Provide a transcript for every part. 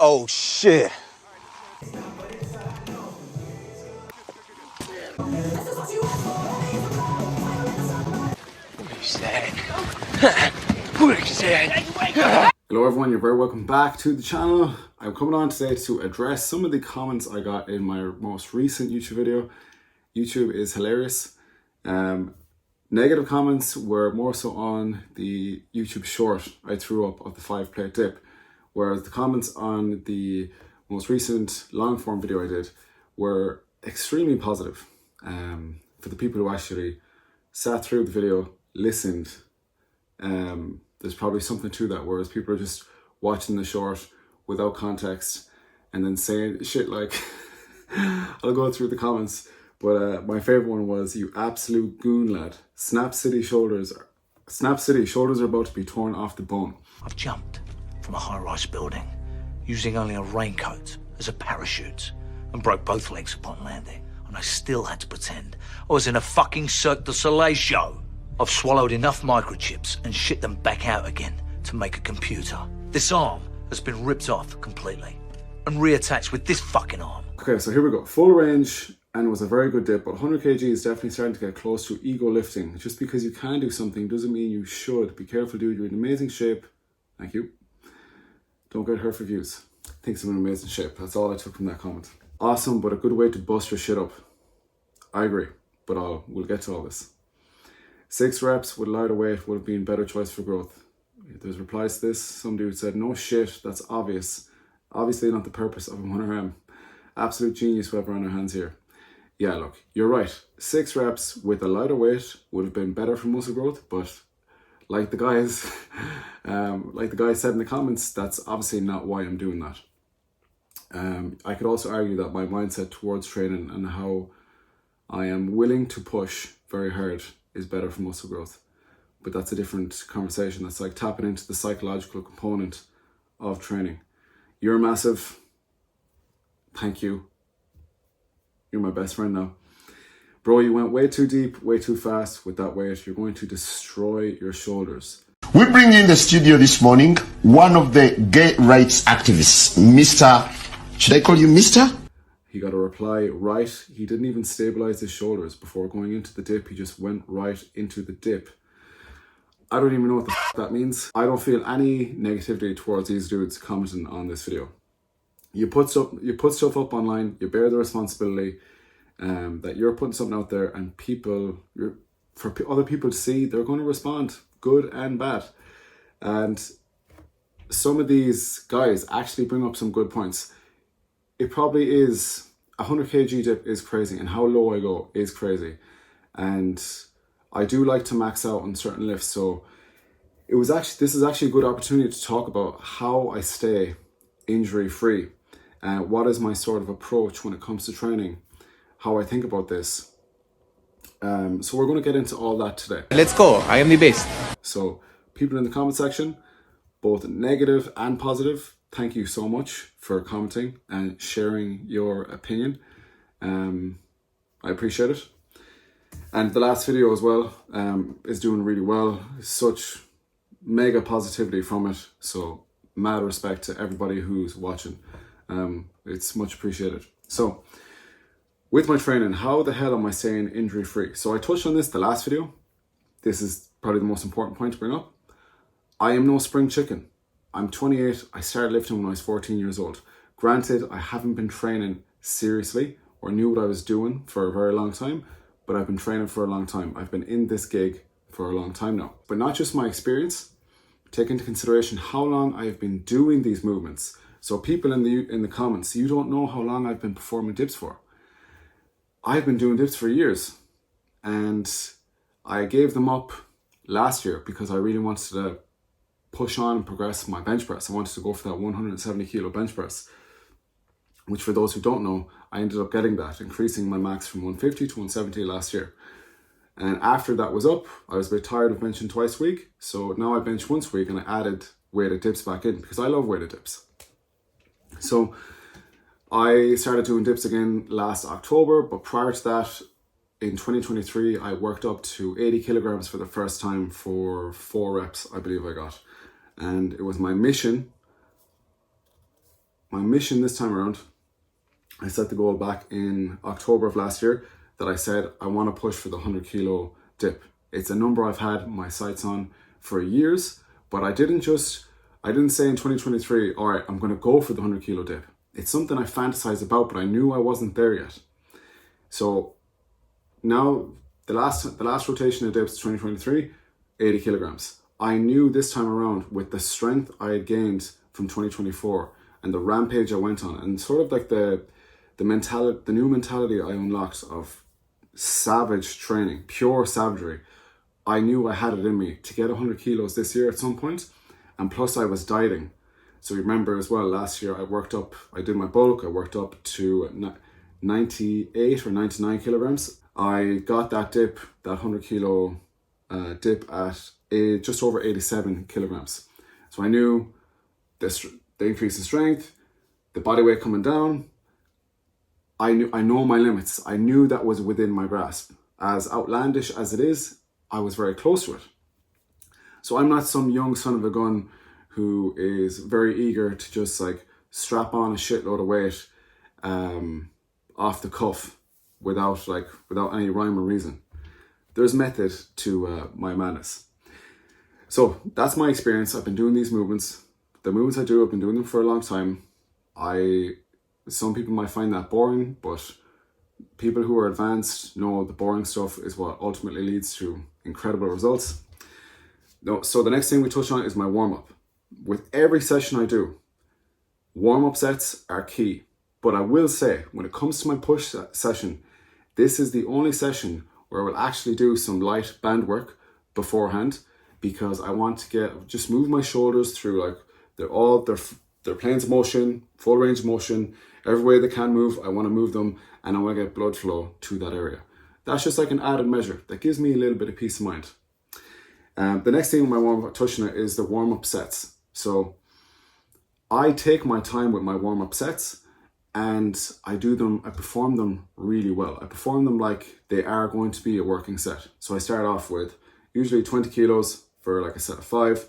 Oh shit. Hello everyone, you're very welcome back to the channel. I'm coming on today to address some of the comments I got in my most recent YouTube video. YouTube is hilarious. Negative comments were more so on the YouTube short I threw up of the 5-plate dip, whereas the comments on the most recent long form video I did were extremely positive. For the people who actually sat through the video, listened, there's probably something to that, whereas people are just watching the short without context and then saying shit like I'll go through the comments, but my favorite one was, "You absolute goon lad. Snap City shoulders are about to be torn off the bone." I've jumped from a high-rise building using only a raincoat as a parachute and broke both legs upon landing, and I still had to pretend I was in a fucking Cirque du Soleil show. I've swallowed enough microchips and shit them back out again to make a computer. This arm has been ripped off completely and reattached with this fucking arm. Okay, so here we go. Full range, and it was a very good dip, but 100 kg is definitely starting to get close to ego lifting. Just because you can do something doesn't mean you should. Be careful, dude. You're in amazing shape. Thank you. Don't get hurt for views. Thinks I'm in amazing shape. That's all I took from that comment. Awesome, but a good way to bust your shit up. I agree, but we'll get to all this. 6 reps with lighter weight would have been a better choice for growth. There's replies to this. Some dude said, "No shit, that's obvious. Obviously not the purpose of a 1RM. Absolute genius whoever on our hands here." Yeah, look, you're right. 6 reps with a lighter weight would have been better for muscle growth, but like the guys said in the comments, that's obviously not why I'm doing that. I could also argue that my mindset towards training and how I am willing to push very hard is better for muscle growth. But that's a different conversation. That's like tapping into the psychological component of training. You're massive. Thank you. You're my best friend now. Bro, you went way too deep, way too fast with that weight. You're going to destroy your shoulders. We bring in the studio this morning one of the gay rights activists, Mr. Should I call you Mr.? He got a reply right. He didn't even stabilize his shoulders before going into the dip. He just went right into the dip. I don't even know what the that means. I don't feel any negativity towards these dudes commenting on this video. You put stuff up online, you bear the responsibility that you're putting something out there, and for other people to see, they're going to respond, good and bad. And some of these guys actually bring up some good points. It probably is, 100 kg dip is crazy, and how low I go is crazy. And I do like to max out on certain lifts, so this is actually a good opportunity to talk about how I stay injury free. What is my sort of approach when it comes to training, how I think about this. So we're going to get into all that today. Let's go. I am the best. So people in the comment section, both negative and positive, thank you so much for commenting and sharing your opinion. I appreciate it. And the last video as well is doing really well. Such mega positivity from it. So mad respect to everybody who's watching. It's much appreciated. So with my training, how the hell am I staying injury free? So I touched on this the last video. This is probably the most important point to bring up. I am no spring chicken. I'm 28. I started lifting when I was 14 years old. Granted, I haven't been training seriously or knew what I was doing for a very long time, but I've been training for a long time. I've been in this gig for a long time now. But not just my experience, take into consideration how long I've been doing these movements. So people in the comments, you don't know how long I've been performing dips for. I've been doing dips for years, and I gave them up last year because I really wanted to push on and progress my bench press. I wanted to go for that 170 kilo bench press, which for those who don't know, I ended up getting that, increasing my max from 150 to 170 last year. And after that was up, I was a bit tired of benching twice a week. So now I bench once a week, and I added weighted dips back in because I love weighted dips. So I started doing dips again last October, but prior to that, in 2023, I worked up to 80 kilograms for the first time for 4 reps, I believe I got. And it was my mission my mission this time around, I set the goal back in October of last year that I said I want to push for the 100 kilo dip. It's a number I've had my sights on for years, but I didn't say in 2023, all right, I'm going to go for the 100 kilo dip. It's something I fantasized about, but I knew I wasn't there yet. So now the last rotation of dips 2023, 80 kilograms. I knew this time around with the strength I had gained from 2024 and the rampage I went on, and sort of like the new mentality I unlocked of savage training, pure savagery. I knew I had it in me to get 100 kilos this year at some point, and plus I was dieting. So remember as well, last year I did my bulk, I worked up to 98 or 99 kilograms. I got that dip, that 100 kilo dip at just over 87 kilograms. So I knew the increase in strength, the body weight coming down. I know my limits. I knew that was within my grasp. As outlandish as it is, I was very close to it. So I'm not some young son of a gun who is very eager to just like strap on a shitload of weight off the cuff without any rhyme or reason. There's method to my madness. So that's my experience. I've been doing these movements. The movements I do, I've been doing them for a long time. Some people might find that boring, but people who are advanced know the boring stuff is what ultimately leads to incredible results. So the next thing we touch on is my warm-up. With every session I do, warm-up sets are key. But I will say, when it comes to my push session, this is the only session where I will actually do some light band work beforehand, because I want to just move my shoulders through like their planes of motion, full range of motion, every way they can move, I want to move them, and I want to get blood flow to that area. That's just like an added measure that gives me a little bit of peace of mind. The next thing in my warm-up touching it is the warm-up sets. So I take my time with my warm-up sets, and I perform them really well. I perform them like they are going to be a working set. So I start off with usually 20 kilos for like a set of 5,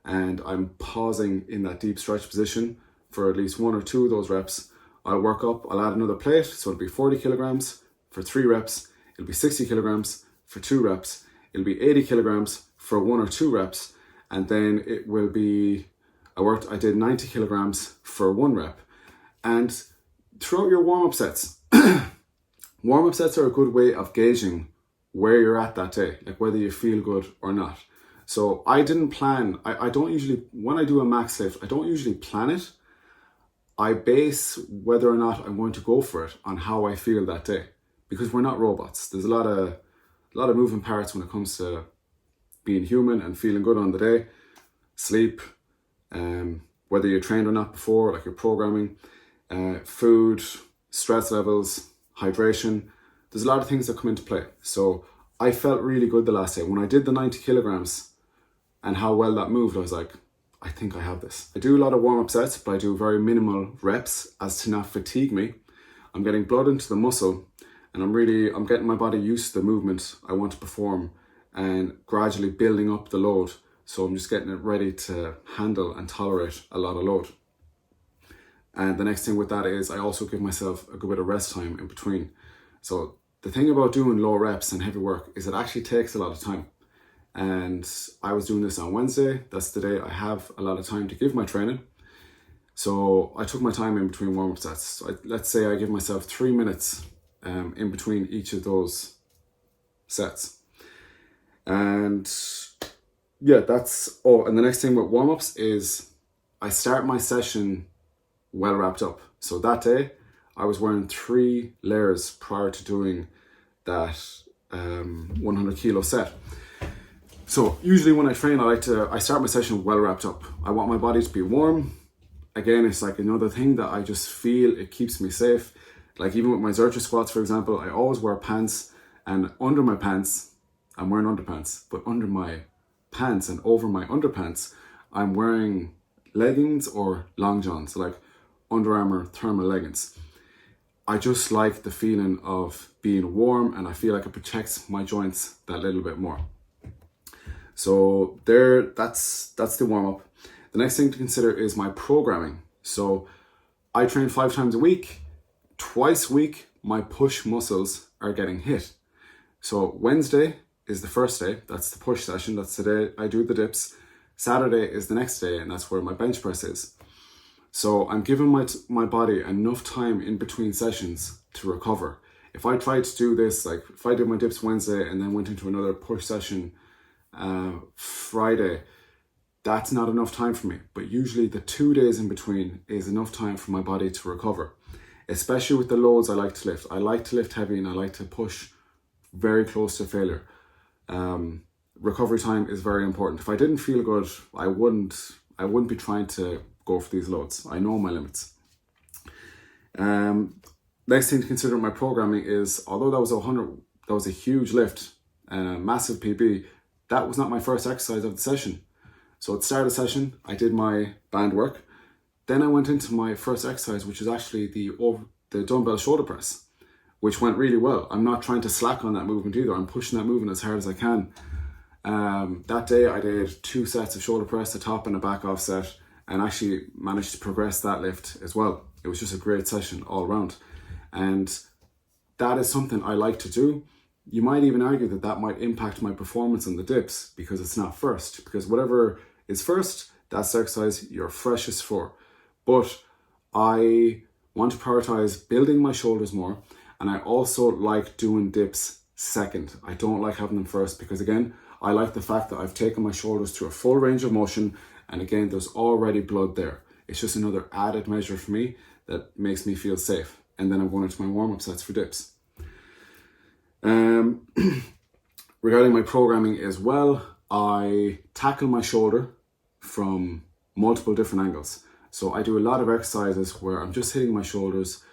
and I'm pausing in that deep stretch position for at least 1 or 2 of those reps. I'll work up, I'll add another plate, so it'll be 40 kilograms for 3 reps, it'll be 60 kilograms for 2 reps, it'll be 80 kilograms for 1 or 2 reps, and then it will be, I did 90 kilograms for 1 rep. And throughout your warm-up sets, warm-up sets are a good way of gauging where you're at that day, like whether you feel good or not. So I didn't plan, I don't usually, when I do a max lift, I don't usually plan it. I base whether or not I'm going to go for it on how I feel that day, because we're not robots. There's a lot of moving parts when it comes to being human and feeling good on the day. Sleep, whether you're trained or not before, like your programming, food, stress levels, hydration. There's a lot of things that come into play. So I felt really good the last day. When I did the 90 kilograms and how well that moved, I was like, I think I have this. I do a lot of warm-up sets, but I do very minimal reps as to not fatigue me. I'm getting blood into the muscle, and I'm getting my body used to the movement I want to perform and gradually building up the load. So I'm just getting it ready to handle and tolerate a lot of load. And the next thing with that is I also give myself a good bit of rest time in between. So the thing about doing low reps and heavy work is it actually takes a lot of time. And I was doing this on Wednesday. That's the day I have a lot of time to give my training. So I took my time in between warm-up sets. So let's say I give myself 3 minutes in between each of those sets. And yeah, and the next thing with warm-ups is I start my session well wrapped up. So that day I was wearing 3 layers prior to doing that 100 kilo set. So usually when I train, I start my session well wrapped up. I want my body to be warm. Again, it's like another thing that I just feel it keeps me safe. Like even with my Zercher squats, for example, I always wear pants, and under my pants, I'm wearing underpants, but under my pants and over my underpants, I'm wearing leggings or long johns, so like Under Armour thermal leggings. I just like the feeling of being warm, and I feel like it protects my joints that little bit more. So that's the warm-up. The next thing to consider is my programming. So I train 5 times a week. Twice a week, my push muscles are getting hit. So Wednesday is the first day, that's the push session, that's the day I do the dips. Saturday is the next day, and that's where my bench press is. So I'm giving my body enough time in between sessions to recover. If I tried to do this, like if I did my dips Wednesday and then went into another push session Friday, that's not enough time for me. But usually the 2 days in between is enough time for my body to recover. Especially with the loads I like to lift. I like to lift heavy and I like to push very close to failure. Recovery time is very important. If I didn't feel good, I wouldn't be trying to go for these loads. I know my limits. Next thing to consider in my programming is, although that was a huge lift, massive PB, that was not my first exercise of the session. So at the start of the session, I did my band work. Then I went into my first exercise, which is actually the dumbbell shoulder press, which went really well. I'm not trying to slack on that movement either. I'm pushing that movement as hard as I can. That day I did 2 sets of shoulder press, a top and a back offset, and actually managed to progress that lift as well. It was just a great session all around. And that is something I like to do. You might even argue that that might impact my performance on the dips because it's not first. Because whatever is first, that's the exercise you're freshest for. But I want to prioritize building my shoulders more. And I also like doing dips second. I don't like having them first because, again, I like the fact that I've taken my shoulders to a full range of motion. And again, there's already blood there. It's just another added measure for me that makes me feel safe. And then I'm going into my warm-up sets for dips. Regarding my programming as well, I tackle my shoulder from multiple different angles. So I do a lot of exercises where I'm just hitting my shoulders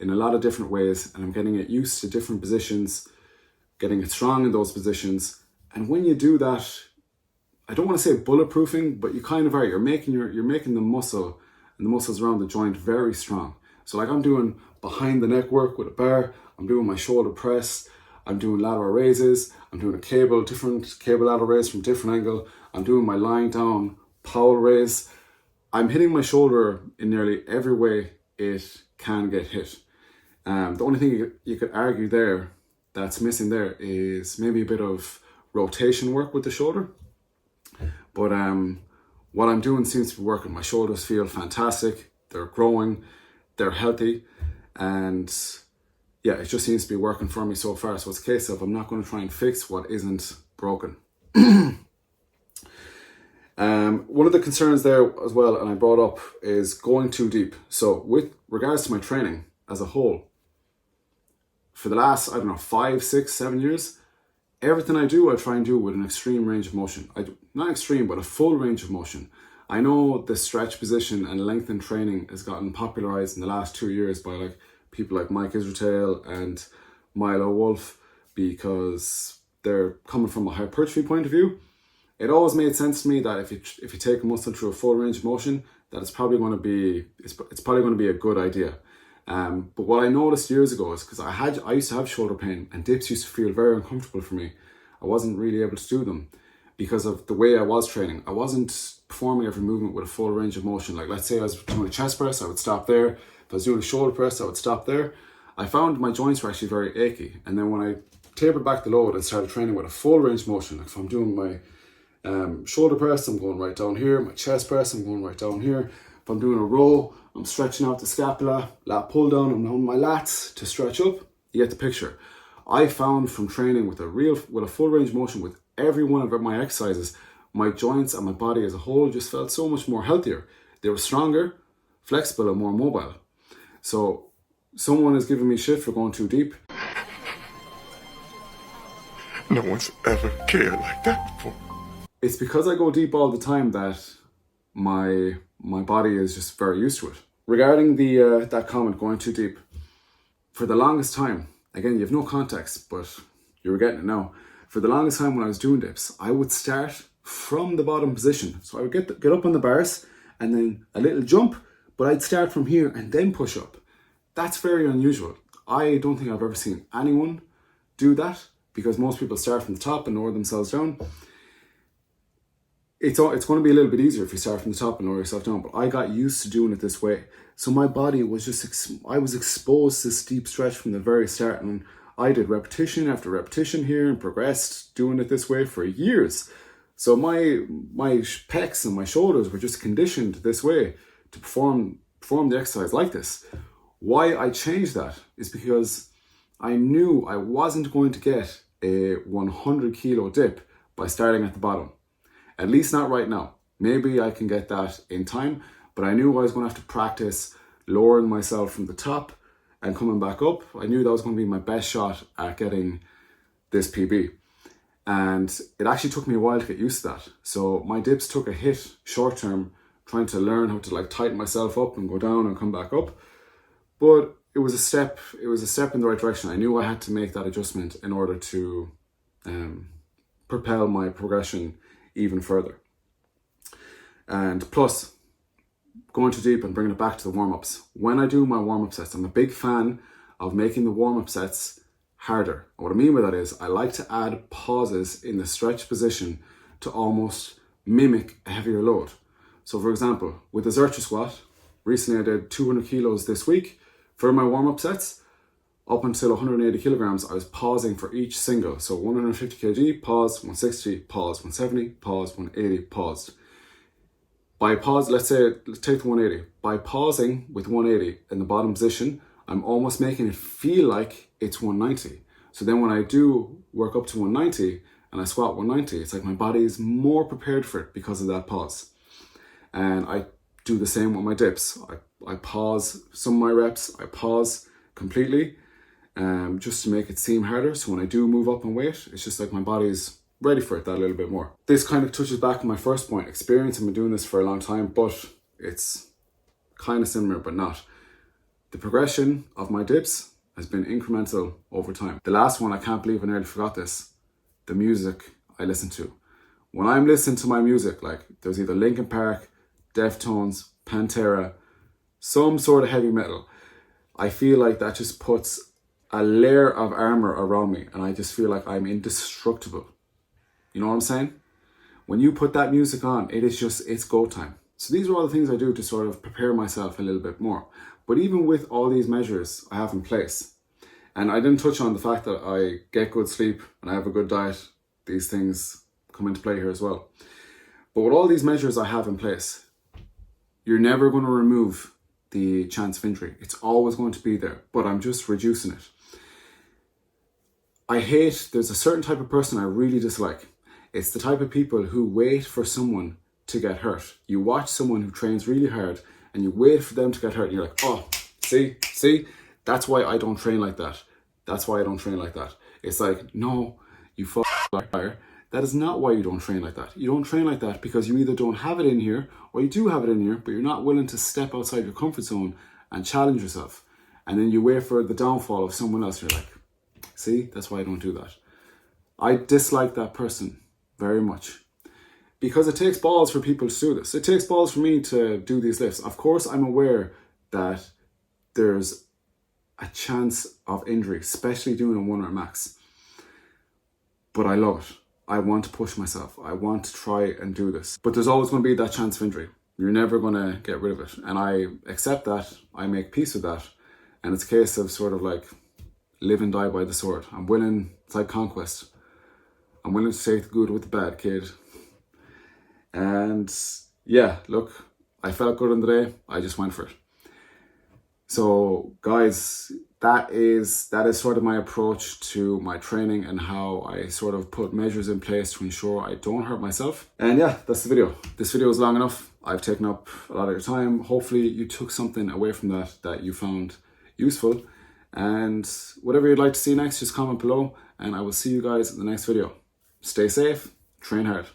in a lot of different ways, and I'm getting it used to different positions, getting it strong in those positions. And when you do that, I don't want to say bulletproofing, but you kind of are. You're making the muscle and the muscles around the joint very strong. So like I'm doing behind the neck work with a bar, I'm doing my shoulder press, I'm doing lateral raises, I'm doing different cable lateral raise from different angle, I'm doing my lying down Powell raise. I'm hitting my shoulder in nearly every way it can get hit. The only thing you could argue there that's missing there is maybe a bit of rotation work with the shoulder. But what I'm doing seems to be working. My shoulders feel fantastic, they're growing, they're healthy, and yeah, it just seems to be working for me so far. So it's a case of I'm not going to try and fix what isn't broken. One of the concerns there as well, and I brought up, is going too deep. So with regards to my training as a whole, for the last, 5, 6, 7 years, everything I do, I try and do with an extreme range of motion. Not extreme, but a full range of motion. I know the stretch position and lengthened training has gotten popularized in the last 2 years by like people like Mike Israel and Milo Wolf because they're coming from a hypertrophy point of view. It always made sense to me that if you take a muscle through a full range of motion, that it's probably going to be a good idea. But what I noticed years ago is because I used to have shoulder pain and dips used to feel very uncomfortable for me. I wasn't really able to do them because of the way I was training. I wasn't performing every movement with a full range of motion. Like let's say I was doing a chest press, I would stop there. If I was doing a shoulder press, I would stop there. I found my joints were actually very achy. And then when I tapered back the load and started training with a full range of motion, like if I'm doing my shoulder press, I'm going right down here. My chest press, I'm going right down here. If I'm doing a row, I'm stretching out the scapula, lat pull down, I'm on my lats to stretch up. You get the picture. I found from training with a full range of motion with every one of my exercises, my joints and my body as a whole just felt so much more healthier. They were stronger, flexible, and more mobile. So someone is giving me shit for going too deep. No one's ever cared like that before. It's because I go deep all the time that my body is just very used to it. Regarding that comment, going too deep, for the longest time, again, you have no context, but you're getting it now. For the longest time when I was doing dips, I would start from the bottom position. So I would get up on the bars and then a little jump, but I'd start from here and then push up. That's very unusual. I don't think I've ever seen anyone do that because most people start from the top and lower themselves down. it's going to be a little bit easier if you start from the top and lower yourself down, but I got used to doing it this way. So my body was just, I was exposed to steep stretch from the very start, and I did repetition after repetition here and progressed doing it this way for years. So my pecs and my shoulders were just conditioned this way to perform the exercise like this. Why I changed that is because I knew I wasn't going to get a 100 kilo dip by starting at the bottom. At least not right now. Maybe I can get that in time, but I knew I was going to have to practice lowering myself from the top and coming back up. I knew that was going to be my best shot at getting this PB. And it actually took me a while to get used to that. So my dips took a hit short term, trying to learn how to like tighten myself up and go down and come back up. But it was a step in the right direction. I knew I had to make that adjustment in order to propel my progression even further. And plus, going too deep and bringing it back to the warm-ups. When I do my warm-up sets, I'm a big fan of making the warm-up sets harder. And what I mean by that is I like to add pauses in the stretch position to almost mimic a heavier load. So for example, with the Zercher squat, recently I did 200 kilos this week. For my warm-up sets, up until 180 kilograms, I was pausing for each single. So 150 kg, pause, 160, pause, 170, pause, 180, paused. By pause, let's take the 180. By pausing with 180 in the bottom position, I'm almost making it feel like it's 190. So then when I do work up to 190 and I squat 190, it's like my body is more prepared for it because of that pause. And I do the same with my dips. I pause some of my reps, I pause completely, just to make it seem harder. So when I do move up in weight, it's just like my body's ready for it that little bit more. This kind of touches back on my first point, experience. I've been doing this for a long time, but it's kind of similar, but not. The progression of my dips has been incremental over time. The last one, I can't believe I nearly forgot this, the music I listen to. When I'm listening to my music, like there's either Linkin Park, Deftones, Pantera, some sort of heavy metal, I feel like that just puts a layer of armor around me and I just feel like I'm indestructible. You know what I'm saying? When you put that music on, it's go time. So these are all the things I do to sort of prepare myself a little bit more. But even with all these measures I have in place, and I didn't touch on the fact that I get good sleep and I have a good diet, these things come into play here as well. But with all these measures I have in place, you're never going to remove the chance of injury. It's always going to be there, but I'm just reducing it. There's a certain type of person I really dislike. It's the type of people who wait for someone to get hurt. You watch someone who trains really hard and you wait for them to get hurt and you're like, oh, see, that's why I don't train like that. That's why I don't train like that. It's like, no, you liar. That is not why you don't train like that. You don't train like that because you either don't have it in here or you do have it in here, but you're not willing to step outside your comfort zone and challenge yourself. And then you wait for the downfall of someone else. You're like, see, that's why I don't do that. I dislike that person very much because it takes balls for people to do this. It takes balls for me to do these lifts. Of course, I'm aware that there's a chance of injury, especially doing a 1 rep max. But I love it. I want to push myself. I want to try and do this. But there's always going to be that chance of injury. You're never going to get rid of it. And I accept that. I make peace with that. And it's a case of sort of like live and die by the sword. I'm willing, it's like Conquest. I'm willing to take the good with the bad, kid. And yeah, look, I felt good on the day. I just went for it. So guys, that is sort of my approach to my training and how I sort of put measures in place to ensure I don't hurt myself. And yeah, that's the video. This video is long enough. I've taken up a lot of your time. Hopefully you took something away from that you found useful. And whatever you'd like to see next, just comment below and I will see you guys in the next video. Stay safe, train hard.